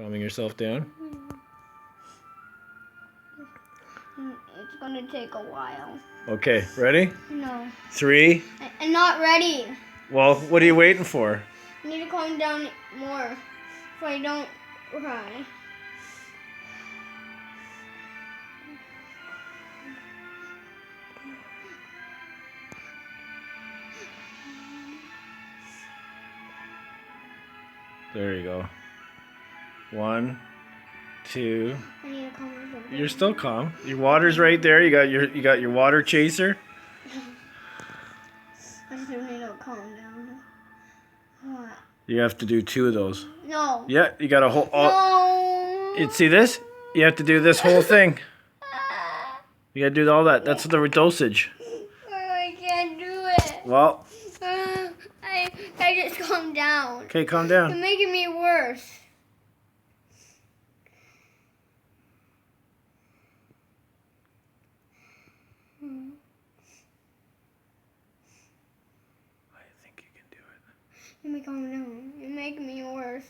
Calming yourself down. It's gonna take a while. Okay, ready? No. 3. I'm not ready. Well, what are you waiting for? I need to calm down more so I don't cry. There you go. 1, 2. I need to calm myself down. You're still calm. Your water's right there. You got your water chaser. I just need to calm down. What? You have to do 2 of those. No. Yeah, you got a whole. No. You see this? You have to do this whole thing. You gotta do all that. That's the dosage. I can't do it. Well, I just calm down. okay, calm You're down. making me worse. I think you can do it. Let me calm down. You're making me worse.